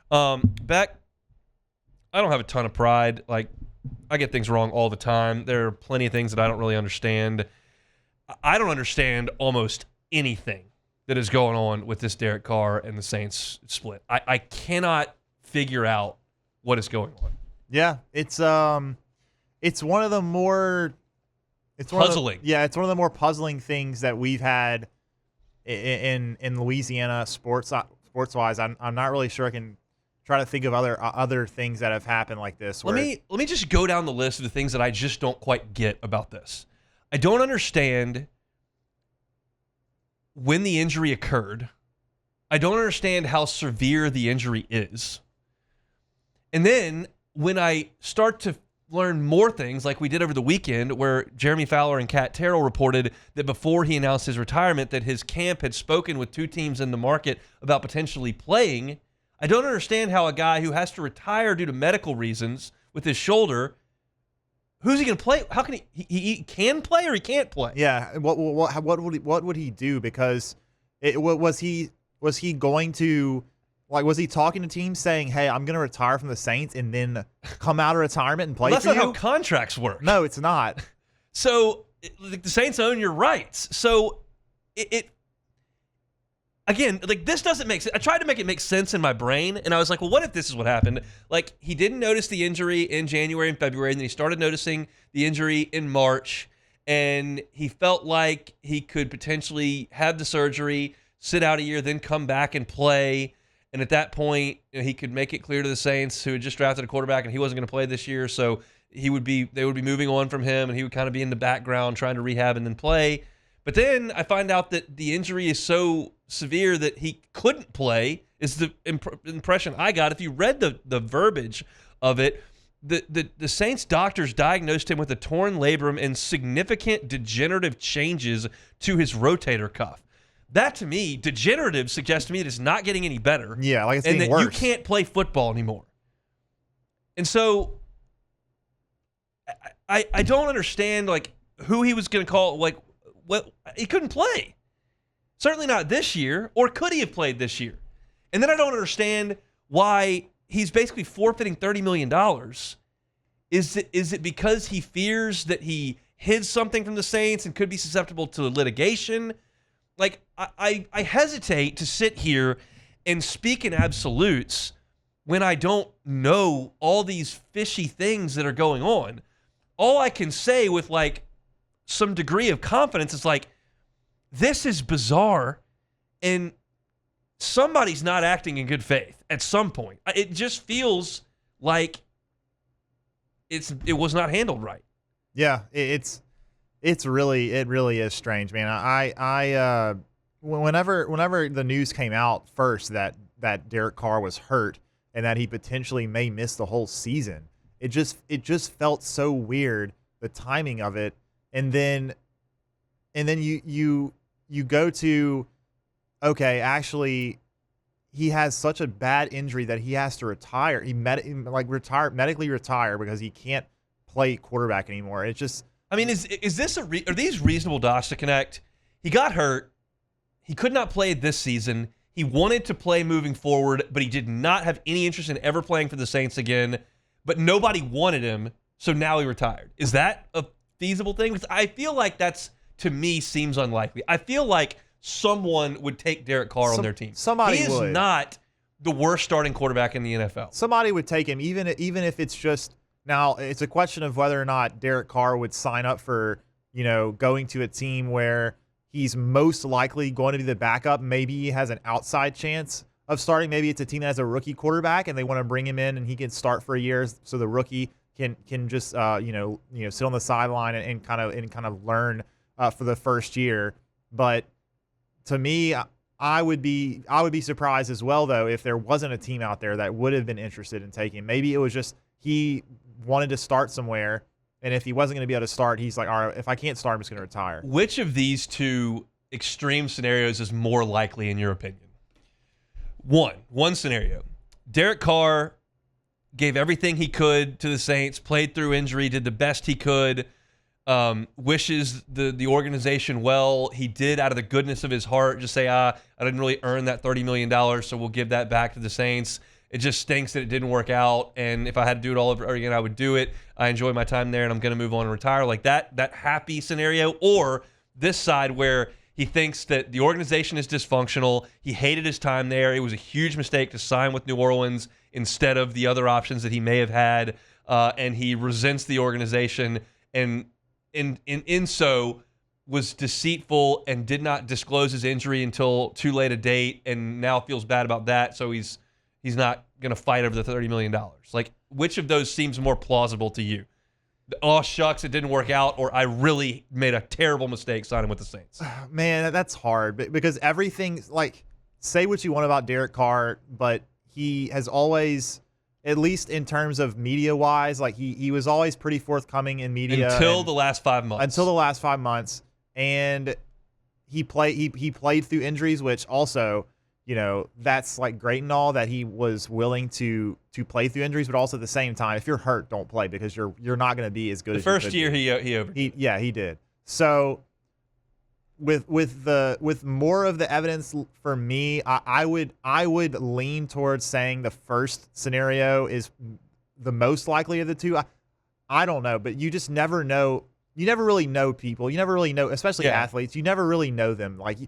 Beck, I don't have a ton of pride. Like, I get things wrong all the time. There are plenty of things that I don't really understand. I don't understand almost anything that is going on with this Derek Carr and the Saints split. I cannot figure out what is going on. Yeah, it's one of the more puzzling. It's one of the more puzzling things that we've had in Louisiana sports wise. I'm not really sure I can try to think of other things that have happened like this. Let me just go down the list of the things that I just don't quite get about this. I don't understand when the injury occurred. I don't understand how severe the injury is. And then when I start to learn more things like we did over the weekend where Jeremy Fowler and Kat Terrell reported that before he announced his retirement that his camp had spoken with 2 teams in the market about potentially playing, I don't understand how a guy who has to retire due to medical reasons with his shoulder, who's he going to play? How can he can play or he can't play? Yeah, what would he do? Because was he going to, like, was he talking to teams saying, "Hey, I'm going to retire from the Saints and then come out of retirement and play"? Well, that's for not you? how contracts work. No, it's not. So the Saints own your rights. So it again, like, this doesn't make sense. I tried to make it make sense in my brain, and I was like, well, what if this is what happened? Like, he didn't notice the injury in January and February, and then he started noticing the injury in March, and he felt like he could potentially have the surgery, sit out a year, then come back and play. And at that point, he could make it clear to the Saints, who had just drafted a quarterback, and he wasn't going to play this year, so they would be moving on from him, and he would kind of be in the background trying to rehab and then play. But then I find out that the injury is so severe that he couldn't play, is the impression I got. If you read the verbiage of it, the Saints doctors diagnosed him with a torn labrum and significant degenerative changes to his rotator cuff. That, to me, degenerative suggests to me that it's not getting any better. Yeah, like it's and getting that worse. You can't play football anymore. And so I don't understand, like, who he was going to call. Like, what, he couldn't play. Certainly not this year, or could he have played this year? And then I don't understand why he's basically forfeiting $30 million. Is it because he fears that he hid something from the Saints and could be susceptible to litigation? Like, I hesitate to sit here and speak in absolutes when I don't know all these fishy things that are going on. All I can say with, like, some degree of confidence is, like, this is bizarre, and somebody's not acting in good faith at some point. It just feels like it was not handled right. Yeah, it really is strange, man. I whenever the news came out first that Derek Carr was hurt and that he potentially may miss the whole season, it just felt so weird, the timing of it. And then you go to, okay, actually he has such a bad injury that he has to retire. He medically retire because he can't play quarterback anymore. It's just, I mean, are these reasonable dots to connect? He got hurt. He could not play this season. He wanted to play moving forward, but he did not have any interest in ever playing for the Saints again. But nobody wanted him, so now he retired. Is that a feasible thing? Because I feel like that's, to me, seems unlikely. I feel like someone would take Derek Carr on their team. Somebody would. He is not the worst starting quarterback in the NFL. Somebody would take him, even if it's just. Now, it's a question of whether or not Derek Carr would sign up for, going to a team where he's most likely going to be the backup. Maybe he has an outside chance of starting. Maybe it's a team that has a rookie quarterback and they want to bring him in and he can start for a year, so the rookie can just sit on the sideline and kind of learn for the first year. But to me, I would be surprised as well, though, if there wasn't a team out there that would have been interested in taking him. Maybe it was just he wanted to start somewhere, and if he wasn't going to be able to start, he's like, all right, if I can't start, I'm just going to retire. Which of these two extreme scenarios is more likely, in your opinion? One scenario. Derek Carr gave everything he could to the Saints, played through injury, did the best he could, wishes the organization well. He did, out of the goodness of his heart, just say, I didn't really earn that $30 million, so we'll give that back to the Saints. It just stinks that it didn't work out. And if I had to do it all over again, I would do it. I enjoy my time there, and I'm going to move on and retire. Like that happy scenario, or this side where he thinks that the organization is dysfunctional. He hated his time there. It was a huge mistake to sign with New Orleans instead of the other options that he may have had, and he resents the organization, and in so was deceitful and did not disclose his injury until too late a date, and now feels bad about that. So he's not going to fight over the $30 million. Like, which of those seems more plausible to you? Oh, shucks, it didn't work out, or I really made a terrible mistake signing with the Saints? Man, that's hard because everything, like, say what you want about Derek Carr, but he has always, at least in terms of media-wise, like he was always pretty forthcoming in media. Until the last 5 months. Until the last 5 months. And he played through injuries, which also, you know, that's like great and all that he was willing to play through injuries, but also at the same time, if you're hurt, don't play because you're not going to be as good as the first you year could he overdid. He did. So with more of the evidence for me, I would lean towards saying the first scenario is the most likely of the two. I don't know, but you just never know. You never really know people. You never really know, especially athletes. You never really know them. Like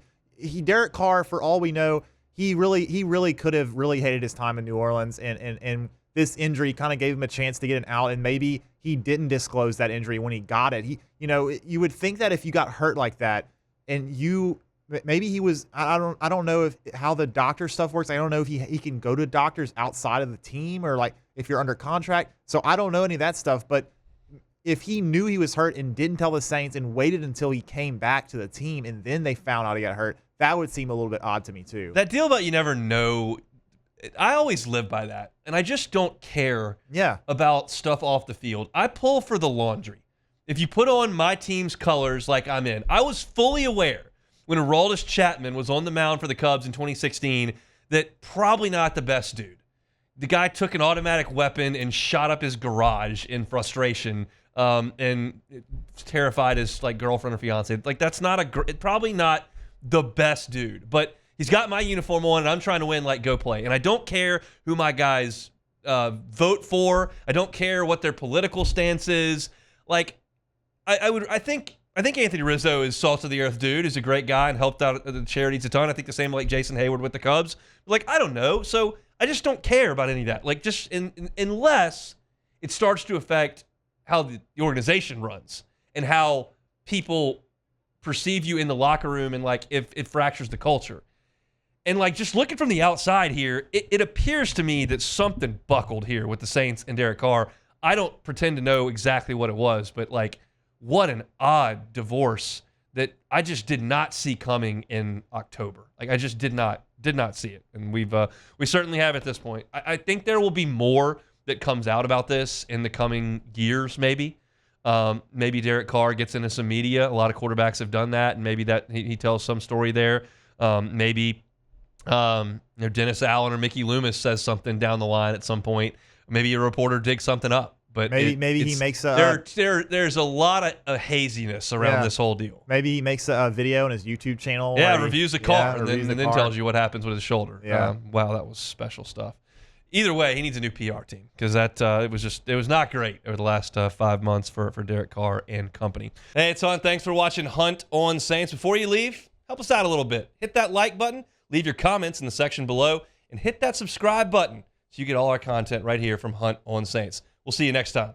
Derek Carr, for all we know, he really could have really hated his time in New Orleans, and this injury kind of gave him a chance to get an out, and maybe he didn't disclose that injury when he got it. You would think that if you got hurt like that, and maybe he was, I don't know how the doctor stuff works. I don't know if he can go to doctors outside of the team, or like if you're under contract. So I don't know any of that stuff, but if he knew he was hurt and didn't tell the Saints and waited until he came back to the team and then they found out he got hurt, that would seem a little bit odd to me too. That deal about you never know, I always live by that. And I just don't care about stuff off the field. I pull for the laundry. If you put on my team's colors like I'm in, I was fully aware when Aroldis Chapman was on the mound for the Cubs in 2016 that probably not the best dude. The guy took an automatic weapon and shot up his garage in frustration, and terrified his like girlfriend or fiance. Like that's not probably not the best dude, but he's got my uniform on and I'm trying to win. Like go play, and I don't care who my guys vote for. I don't care what their political stance is. Like I think Anthony Rizzo is salt of the earth dude. He's a great guy and helped out the charities a ton. I think the same like Jason Hayward with the Cubs. Like I don't know, so I just don't care about any of that. Like just unless it starts to affect how the organization runs and how people perceive you in the locker room, and like if it fractures the culture. And like just looking from the outside here, it appears to me that something buckled here with the Saints and Derek Carr. I don't pretend to know exactly what it was, but like what an odd divorce that I just did not see coming in October. Like I just did not see it, and we certainly have at this point. I think there will be more that comes out about this in the coming years. Maybe Derek Carr gets into some media. A lot of quarterbacks have done that, and maybe that he tells some story there. Maybe Dennis Allen or Mickey Loomis says something down the line at some point. Maybe a reporter digs something up. But maybe he makes a there's a lot of haziness around this whole deal. Maybe he makes a video on his YouTube channel. Yeah, reviews a car and then tells you what happens with his shoulder. Yeah. Wow, that was special stuff. Either way, he needs a new PR team because it was not great over the last 5 months for Derek Carr and company. Hey, it's on. Thanks for watching Hunt on Saints. Before you leave, help us out a little bit. Hit that like button, leave your comments in the section below, and hit that subscribe button so you get all our content right here from Hunt on Saints. We'll see you next time.